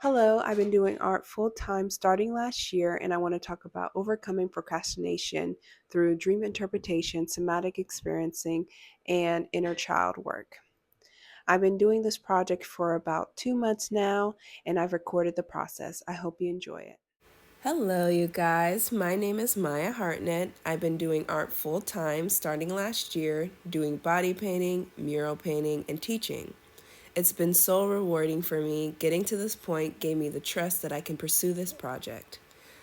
Hello, I've been doing art full time starting last year, and I want to talk about overcoming procrastination through dream interpretation, somatic experiencing, and inner child work. I've been doing this project for about 2 months now, and I've recorded the process. I hope you enjoy it. Hello, you guys. My name is Maya Hartnett. I've been doing art full time starting last year, doing body painting, mural painting, and teaching. It's been so rewarding for me. Getting to this point gave me the trust that I can pursue this project.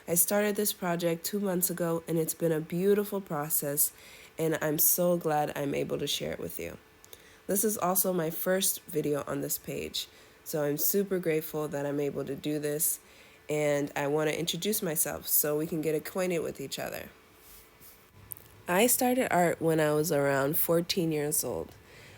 I started this project 2 months ago, and it's been a beautiful process, and I'm so glad I'm able to share it with you. This is also my first video on this page, so I'm super grateful that I'm able to do this, and I want to introduce myself so we can get acquainted with each other. I started art when I was around 14 years old.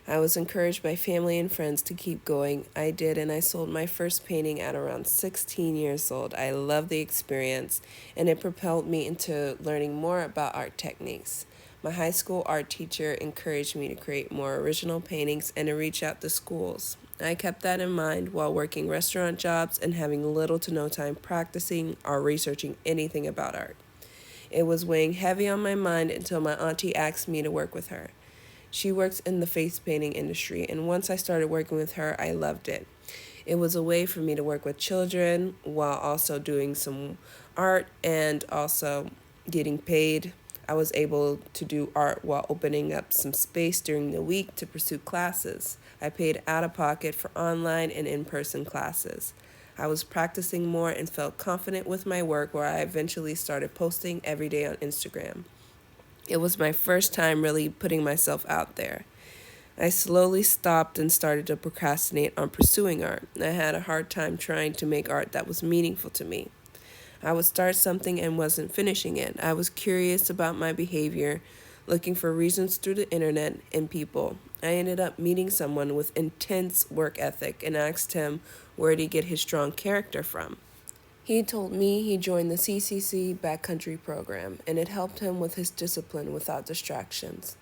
I was encouraged by family and friends to keep going. I did, and I sold my first painting at around 16 years old. I loved the experience, and it propelled me into learning more about art techniques. My high school art teacher encouraged me to create more original paintings and to reach out to schools. I kept that in mind while working restaurant jobs and having little to no time practicing or researching anything about art. It was weighing heavy on my mind until my auntie asked me to work with her. She works in the face painting industry, and once I started working with her, I loved it. It was a way for me to work with children while also doing some art and also getting paid. I was able to do art while opening up some space during the week to pursue classes. I paid out of pocket for online and in person classes. I was practicing more and felt confident with my work, where I eventually started posting every day on Instagram. It was my first time really putting myself out there. I slowly stopped and started to procrastinate on pursuing art. I had a hard time trying to make art that was meaningful to me. I would start something and wasn't finishing it. I was curious about my behavior, looking for reasons through the internet and people. I ended up meeting someone with intense work ethic and asked him where did he get his strong character from. He told me he joined the CCC backcountry program and it helped him with his discipline without distractions.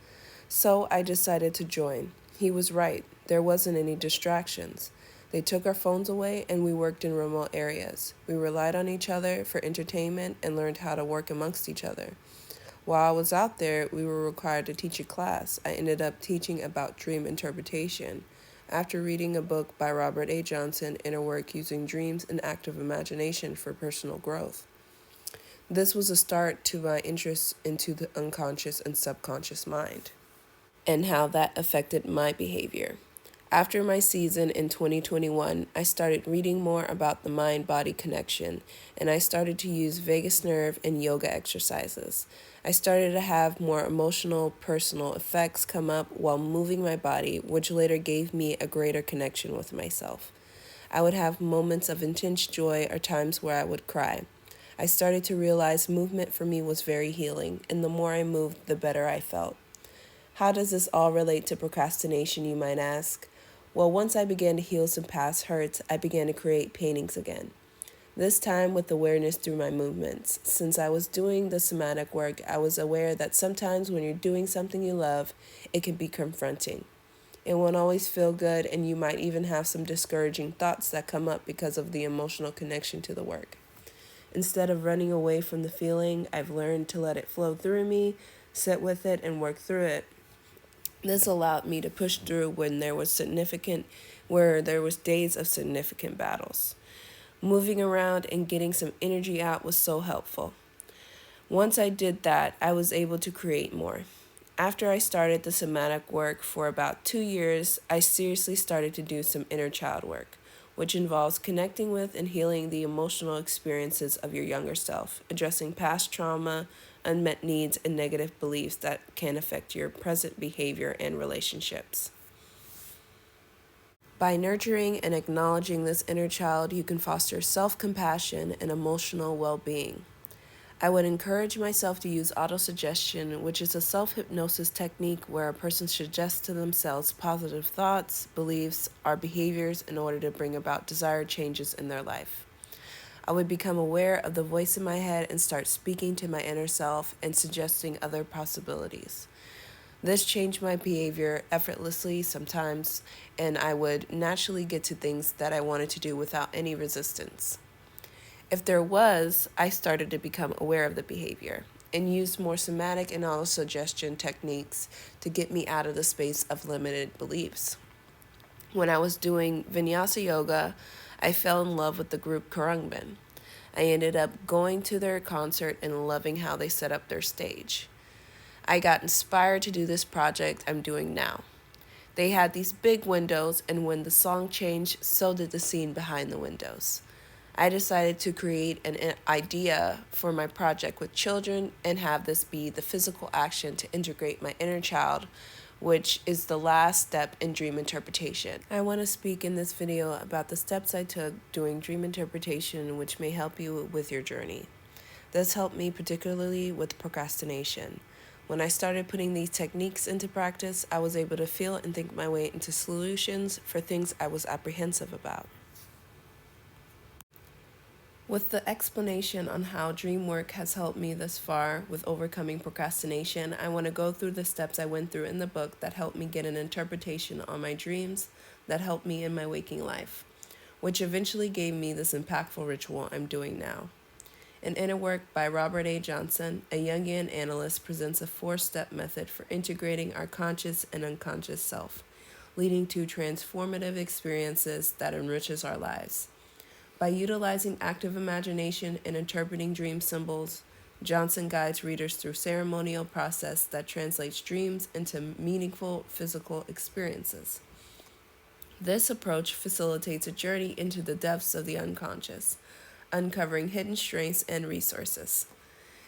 So I decided to join. He was right. There wasn't any distractions. They took our phones away and we worked in remote areas. We relied on each other for entertainment and learned how to work amongst each other. While I was out there, we were required to teach a class. I ended up teaching about dream interpretation. After reading a book by Robert A. Johnson, Inner Work Using Dreams and Active Imagination for Personal Growth. This was a start to my interest into the unconscious and subconscious mind and how that affected my behavior. After my season in 2021, I started reading more about the mind body connection, and I started to use vagus nerve and yoga exercises. I started to have more emotional, personal effects come up while moving my body, which later gave me a greater connection with myself. I would have moments of intense joy or times where I would cry. I started to realize movement for me was very healing, and the more I moved, the better I felt. How does this all relate to procrastination, you might ask? Well, once I began to heal some past hurts, I began to create paintings again. This time with awareness through my movements. Since I was doing the somatic work, I was aware that sometimes when you're doing something you love, it can be confronting. It won't always feel good, and you might even have some discouraging thoughts that come up because of the emotional connection to the work. Instead of running away from the feeling, I've learned to let it flow through me, sit with it, and work through it. This allowed me to push through where there was days of significant battles. Moving around and getting some energy out was so helpful. Once I did that, I was able to create more. After I started the somatic work for about 2 years, I seriously started to do some inner child work, which involves connecting with and healing the emotional experiences of your younger self, addressing past trauma, unmet needs, and negative beliefs that can affect your present behavior and relationships. By nurturing and acknowledging this inner child, you can foster self compassion and emotional well being. I would encourage myself to use autosuggestion, which is a self hypnosis technique where a person suggests to themselves positive thoughts, beliefs, or behaviors in order to bring about desired changes in their life. I would become aware of the voice in my head and start speaking to my inner self and suggesting other possibilities. This changed my behavior effortlessly sometimes, and I would naturally get to things that I wanted to do without any resistance. If there was, I started to become aware of the behavior and used more somatic and auto-suggestion techniques to get me out of the space of limited beliefs. When I was doing vinyasa yoga, I fell in love with the group Kurungbin. I ended up going to their concert and loving how they set up their stage. I got inspired to do this project I'm doing now. They had these big windows, and when the song changed, so did the scene behind the windows. I decided to create an idea for my project with children and have this be the physical action to integrate my inner child, which is the last step in dream interpretation. I want to speak in this video about the steps I took doing dream interpretation, which may help you with your journey. This helped me particularly with procrastination. When I started putting these techniques into practice, I was able to feel and think my way into solutions for things I was apprehensive about. With the explanation on how dream work has helped me thus far with overcoming procrastination, I want to go through the steps I went through in the book that helped me get an interpretation on my dreams that helped me in my waking life, which eventually gave me this impactful ritual I'm doing now. An inner work by Robert A. Johnson, a Jungian analyst, presents a four-step method for integrating our conscious and unconscious self, leading to transformative experiences that enriches our lives. By utilizing active imagination and interpreting dream symbols, Johnson guides readers through ceremonial process that translates dreams into meaningful physical experiences. This approach facilitates a journey into the depths of the unconscious, uncovering hidden strengths and resources.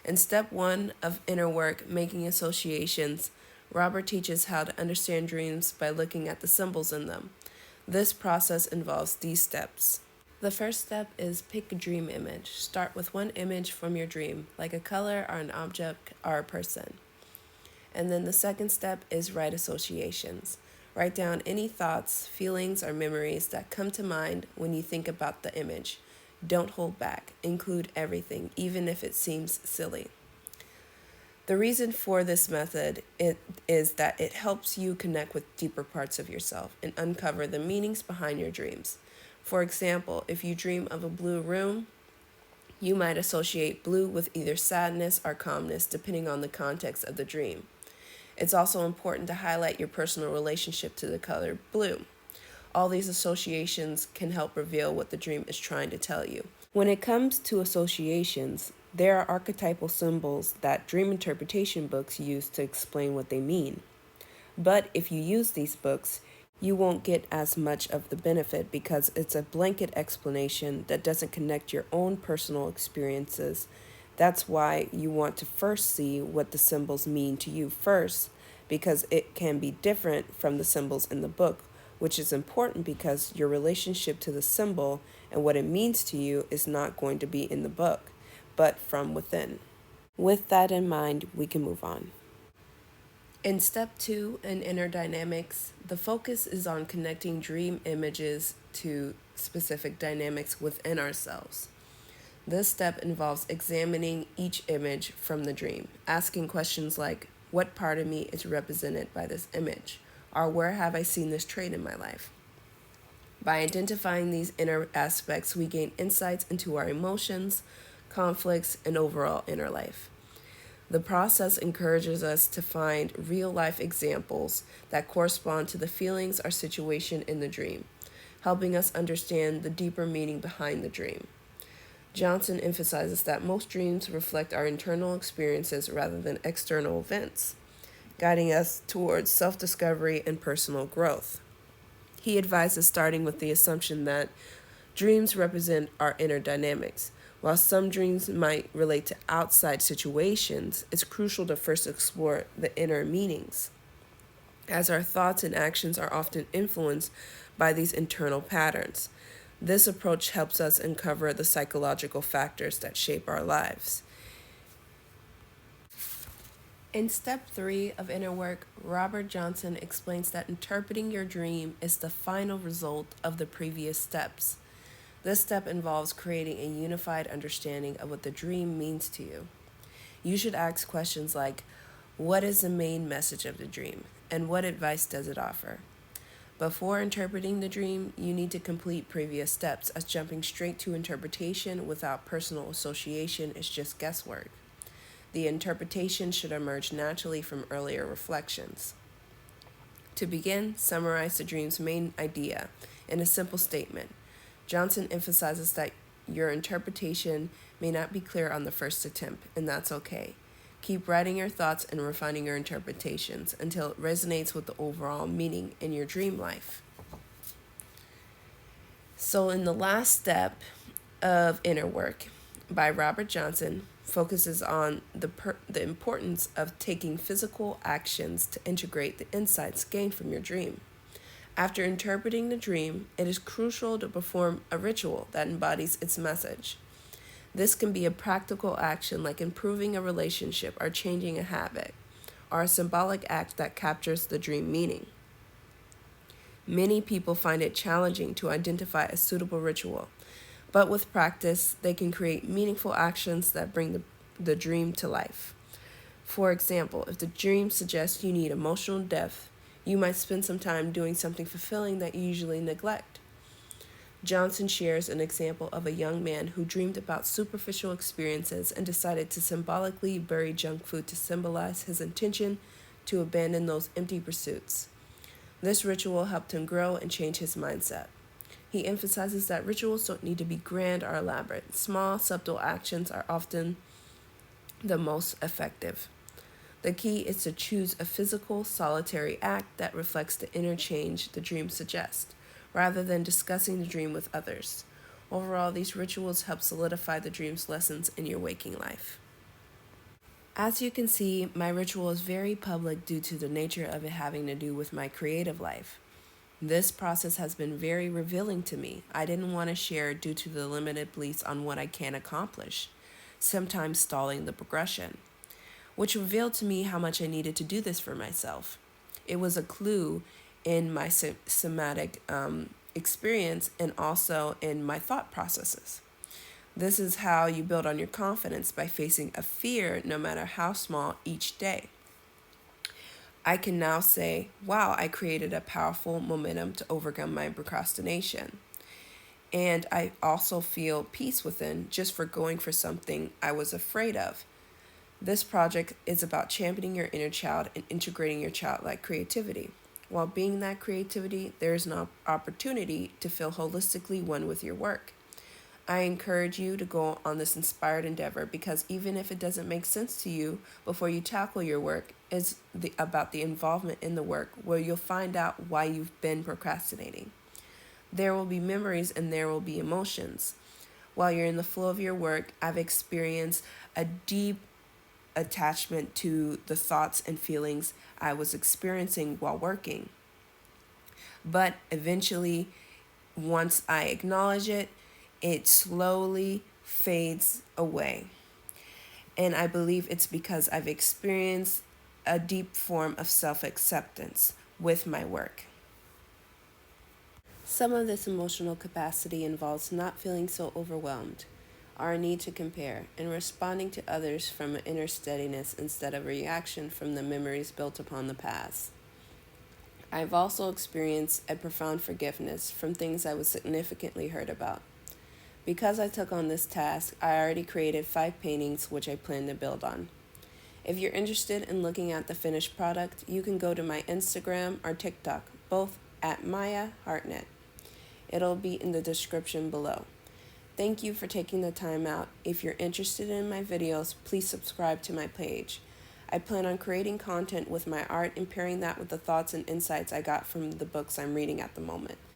In step 1 of inner work, making associations, Robert teaches how to understand dreams by looking at the symbols in them. This process involves these steps. The first step is pick a dream image. Start with one image from your dream, like a color or an object or a person. And then the second step is write associations. Write down any thoughts, feelings, or memories that come to mind when you think about the image. Don't hold back. Include everything, even if it seems silly. The reason for this method is that it helps you connect with deeper parts of yourself and uncover the meanings behind your dreams. For example, if you dream of a blue room, you might associate blue with either sadness or calmness, depending on the context of the dream. It's also important to highlight your personal relationship to the color blue. All these associations can help reveal what the dream is trying to tell you. When it comes to associations, there are archetypal symbols that dream interpretation books use to explain what they mean. But if you use these books, you won't get as much of the benefit because it's a blanket explanation that doesn't connect your own personal experiences. That's why you want to first see what the symbols mean to you first, because it can be different from the symbols in the book, which is important because your relationship to the symbol and what it means to you is not going to be in the book, but from within. With that in mind, we can move on. In step 2 in inner dynamics, the focus is on connecting dream images to specific dynamics within ourselves. This step involves examining each image from the dream, asking questions like, what part of me is represented by this image? Or where have I seen this trait in my life? By identifying these inner aspects, we gain insights into our emotions, conflicts, and overall inner life. The process encourages us to find real-life examples that correspond to the feelings or situation in the dream, helping us understand the deeper meaning behind the dream. Johnson emphasizes that most dreams reflect our internal experiences rather than external events, guiding us towards self-discovery and personal growth. He advises starting with the assumption that dreams represent our inner dynamics. While some dreams might relate to outside situations, it's crucial to first explore the inner meanings, as our thoughts and actions are often influenced by these internal patterns. This approach helps us uncover the psychological factors that shape our lives. In step 3 of inner work, Robert Johnson explains that interpreting your dream is the final result of the previous steps. This step involves creating a unified understanding of what the dream means to you. You should ask questions like, What is the main message of the dream, and what advice does it offer? Before interpreting the dream, you need to complete previous steps, as jumping straight to interpretation without personal association is just guesswork. The interpretation should emerge naturally from earlier reflections. To begin, summarize the dream's main idea in a simple statement. Johnson emphasizes that your interpretation may not be clear on the first attempt, and that's okay. Keep writing your thoughts and refining your interpretations until it resonates with the overall meaning in your dream life. So, in the last step of Inner Work by Robert Johnson, focuses on the importance of taking physical actions to integrate the insights gained from your dream. After interpreting the dream, it is crucial to perform a ritual that embodies its message. This can be a practical action like improving a relationship or changing a habit, or a symbolic act that captures the dream meaning. Many people find it challenging to identify a suitable ritual, but with practice, they can create meaningful actions that bring the dream to life. For example, if the dream suggests you need emotional depth, you might spend some time doing something fulfilling that you usually neglect. Johnson shares an example of a young man who dreamed about superficial experiences and decided to symbolically bury junk food to symbolize his intention to abandon those empty pursuits. This ritual helped him grow and change his mindset. He emphasizes that rituals don't need to be grand or elaborate. Small, subtle actions are often the most effective. The key is to choose a physical, solitary act that reflects the inner change the dream suggests, rather than discussing the dream with others. Overall, these rituals help solidify the dream's lessons in your waking life. As you can see, my ritual is very public due to the nature of it having to do with my creative life. This process has been very revealing to me. I didn't want to share due to the limited beliefs on what I can accomplish, sometimes stalling the progression, which revealed to me how much I needed to do this for myself. It was a clue in my somatic experience and also in my thought processes. This is how you build on your confidence by facing a fear, no matter how small, each day. I can now say, wow, I created a powerful momentum to overcome my procrastination. And I also feel peace within just for going for something I was afraid of. This project is about championing your inner child and integrating your childlike creativity. While being that creativity, there is an opportunity to feel holistically one with your work. I encourage you to go on this inspired endeavor because even if it doesn't make sense to you before you tackle your work, it's about the involvement in the work where you'll find out why you've been procrastinating. There will be memories and there will be emotions. While you're in the flow of your work, I've experienced a deep attachment to the thoughts and feelings I was experiencing while working. But eventually, once I acknowledge it, it slowly fades away. And I believe it's because I've experienced a deep form of self acceptance with my work. Some of this emotional capacity involves not feeling so overwhelmed, our need to compare, and responding to others from an inner steadiness instead of a reaction from the memories built upon the past. I've also experienced a profound forgiveness from things I was significantly hurt about. Because I took on this task, I already created 5 paintings which I plan to build on. If you're interested in looking at the finished product, you can go to my Instagram or TikTok, both at Maya Hartnett. It'll be in the description below. Thank you for taking the time out. If you're interested in my videos, please subscribe to my page. I plan on creating content with my art and pairing that with the thoughts and insights I got from the books I'm reading at the moment.